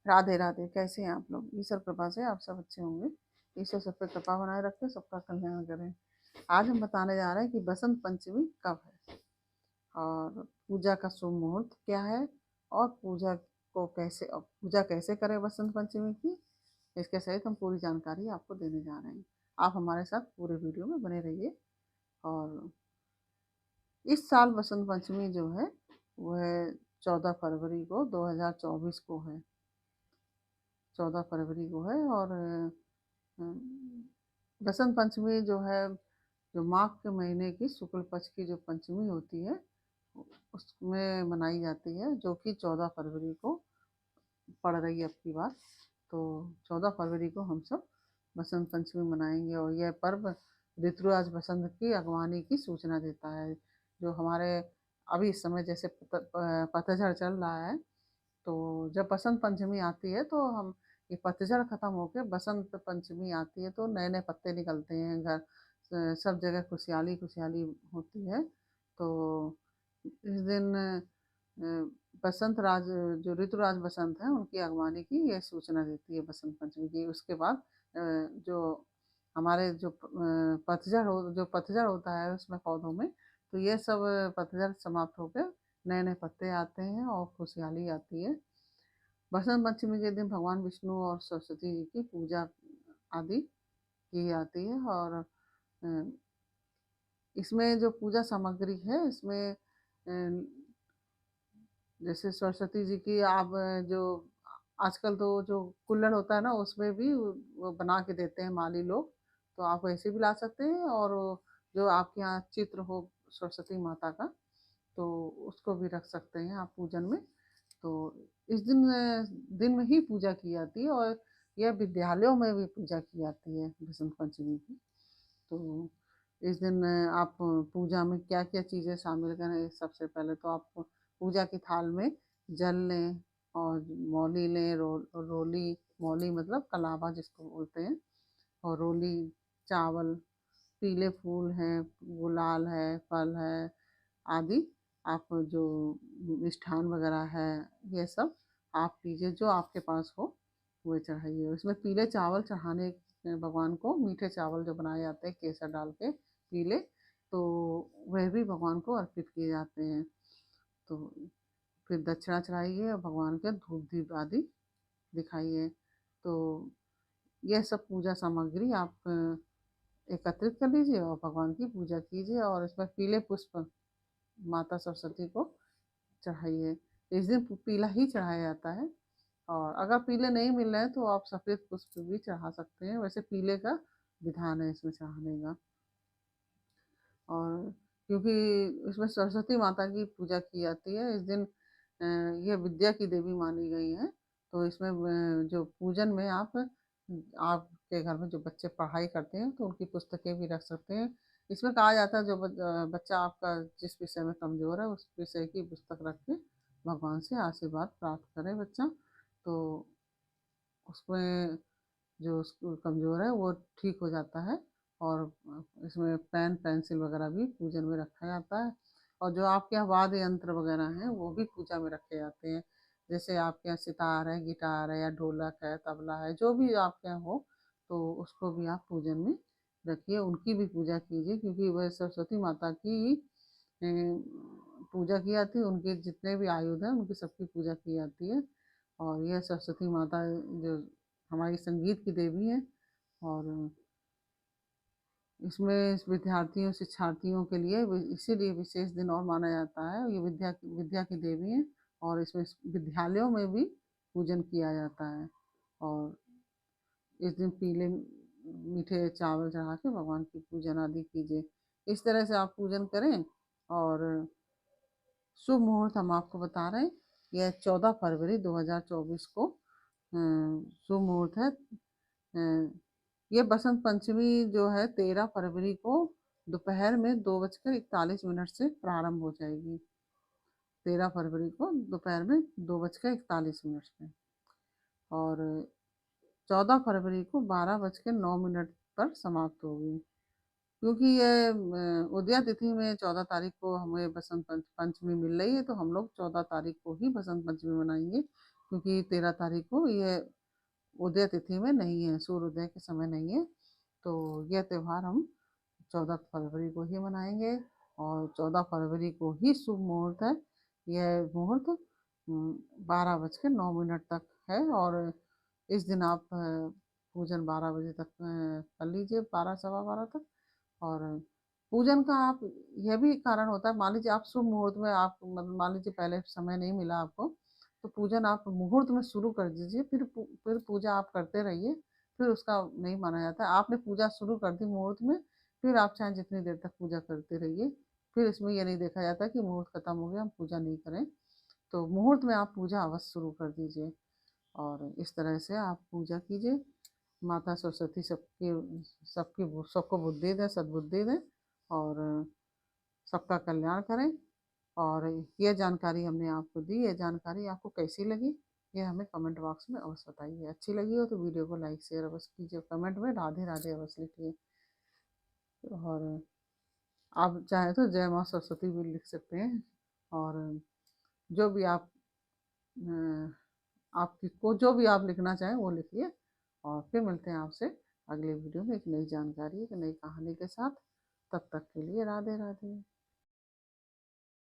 राधे राधे। कैसे हैं आप लोग? ईश्वर कृपा से आप सब अच्छे होंगे। ईश्वर सब पे कृपा बनाए रखे, सबका कल्याण करें। आज हम बताने जा रहे हैं कि बसंत पंचमी कब है और पूजा का शुभ मुहूर्त क्या है और पूजा कैसे करें बसंत पंचमी की। इसके सहित हम पूरी जानकारी आपको देने जा रहे हैं। आप हमारे साथ पूरे वीडियो में बने रहिए। और इस साल बसंत पंचमी जो है वह 14 फरवरी को 2024 को है। 14 फरवरी को है। और बसंत पंचमी जो है, जो माघ के महीने की शुक्ल पक्ष की जो पंचमी होती है उसमें मनाई जाती है, जो कि 14 फरवरी को पड़ रही है अब की बार। तो 14 फरवरी को हम सब बसंत पंचमी मनाएंगे और यह पर्व ऋतुराज बसंत की अगवानी की सूचना देता है। जो हमारे अभी इस समय जैसे पतझड़ चल रहा है, तो जब बसंत पंचमी आती है तो हम ये पतझड़ खत्म होके बसंत पंचमी आती है तो नए नए पत्ते निकलते हैं, घर सब जगह खुशहाली खुशहाली होती है। तो इस दिन बसंत राज जो ऋतुराज बसंत है उनकी अगवानी की ये सूचना देती है बसंत पंचमी की। उसके बाद जो हमारे जो पतझड़ होता है उसमें पौधों में, तो ये सब पतझड़ समाप्त होकर नए नए पत्ते आते हैं और खुशहाली आती है। बसंत पंचमी के दिन भगवान विष्णु और सरस्वती जी की पूजा आदि की जाती है। और इसमें जो पूजा सामग्री है इसमें जैसे सरस्वती जी की आप जो आजकल तो जो कुल्हड़ होता है ना उसमें भी वो बना के देते हैं माली लोग, तो आप वैसे भी ला सकते हैं। और जो आपके यहाँ चित्र हो सरस्वती माता का तो उसको भी रख सकते हैं आप पूजन में। तो इस दिन में ही पूजा की जाती है और यह विद्यालयों में भी पूजा की जाती है बसंत पंचमी की। तो इस दिन आप पूजा में क्या क्या चीज़ें शामिल करें। सबसे पहले तो आप पूजा की थाल में जल लें और मौली लें, रोली, मौली मतलब कलावा जिसको बोलते हैं, और रोली, चावल, पीले फूल हैं, गुलाल है, फल है आदि। आप जो मिष्ठान वगैरह है ये सब आप लीजिए, जो आपके पास हो वो चढ़ाइए। इसमें पीले चावल चढ़ाने भगवान को, मीठे चावल जो बनाए जाते हैं केसर डाल के पीले, तो वह भी भगवान को अर्पित किए जाते हैं। तो फिर दक्षिणा चढ़ाइए और भगवान के धूप दीप आदि दिखाइए। तो यह सब पूजा सामग्री आप एकत्रित कर लीजिए और भगवान की पूजा कीजिए और इसमें पीले पुष्प माता सरस्वती को चढ़ाइए। इस दिन पीला ही चढ़ाया जाता है। और अगर पीले नहीं मिल रहे हैं तो आप सफ़ेद पुष्प भी चढ़ा सकते हैं, वैसे पीले का विधान है इसमें चढ़ाने का। और क्योंकि इसमें सरस्वती माता की पूजा की जाती है इस दिन, ये विद्या की देवी मानी गई है। तो इसमें जो पूजन में आपके घर में जो बच्चे पढ़ाई करते हैं तो उनकी पुस्तकें भी रख सकते हैं। इसमें कहा जाता है जो बच्चा आपका जिस विषय में कमज़ोर है उस विषय की पुस्तक रख के भगवान से आशीर्वाद प्राप्त करे बच्चा, तो उसमें जो कमज़ोर है वो ठीक हो जाता है। और इसमें पेन पेंसिल वगैरह भी पूजन में रखा जाता है। और जो आपके यहाँ वाद्य यंत्र वगैरह हैं वो भी पूजा में रखे जाते हैं। जैसे आपके यहाँ सितार है, गिटार है या ढोलक है, तबला है, जो भी आपके यहाँ हो तो उसको भी आप पूजन में रखिए, उनकी भी पूजा कीजिए। क्योंकि वह सरस्वती माता की पूजा की जाती है, उनके जितने भी आयुध हैं उनकी सबकी पूजा की जाती है। और यह सरस्वती माता जो हमारी संगीत की देवी है। और इसमें विद्यार्थियों शिक्षार्थियों के लिए इसीलिए विशेष दिन और माना जाता है। ये विद्या की देवी है और इसमें विद्यालयों में भी पूजन किया जाता है। और इस दिन पीले मीठे चावल चढ़ा के भगवान की पूजन आदि कीजिए। इस तरह से आप पूजन करें। और शुभ मुहूर्त हम आपको बता रहे हैं, यह 14 फरवरी 2024 को शुभ मुहूर्त है। ये बसंत पंचमी जो है 13 फरवरी को दोपहर में 2:41 से प्रारंभ हो जाएगी। 13 फरवरी को दोपहर में 2:41 में। और 14 फरवरी को 12:09 पर समाप्त होगी। क्योंकि ये उदया तिथि में 14 तारीख को हमें बसंत पंचमी मिल रही है तो हम लोग 14 तारीख को ही बसंत पंचमी मनाएंगे। क्योंकि 13 तारीख को ये उदय तिथि में नहीं है, सूर्योदय के समय नहीं है। तो यह त्यौहार हम 14 फरवरी को ही मनाएंगे, और 14 फरवरी को ही शुभ मुहूर्त है। यह मुहूर्त 12:09 तक है, और इस दिन आप पूजन 12 बजे तक कर लीजिए, 12 सवा 12 तक। और पूजन का आप, यह भी कारण होता है, मान लीजिए आप शुभ मुहूर्त में, आप मतलब मान लीजिए पहले समय नहीं मिला आपको, तो पूजन आप मुहूर्त में शुरू कर दीजिए, फिर पूजा आप करते रहिए, फिर उसका नहीं माना जाता है। आपने पूजा शुरू कर दी मुहूर्त में, फिर आप चाहे जितनी देर तक पूजा करते रहिए, फिर इसमें यह नहीं देखा जाता कि मुहूर्त खत्म हो गया हम पूजा नहीं करें। तो मुहूर्त में आप पूजा अवश्य शुरू कर दीजिए, और इस तरह से आप पूजा कीजिए। माता सरस्वती सबको बुद्धि दें, सद्बुद्धि दें, और सबका कल्याण करें। और यह जानकारी हमने आपको दी, यह जानकारी आपको कैसी लगी, ये हमें कमेंट बॉक्स में अवश्य बताइए। अच्छी लगी हो तो वीडियो को लाइक शेयर अवश्य कीजिए, कमेंट में राधे राधे अवश्य लिखिए। और आप चाहे तो जय माँ सरस्वती भी लिख सकते हैं। और जो भी आपकी को जो भी आप लिखना चाहें वो लिखिए। और फिर मिलते हैं आपसे अगले वीडियो में एक नई जानकारी, एक नई कहानी के साथ। तब तक के लिए राधे राधे।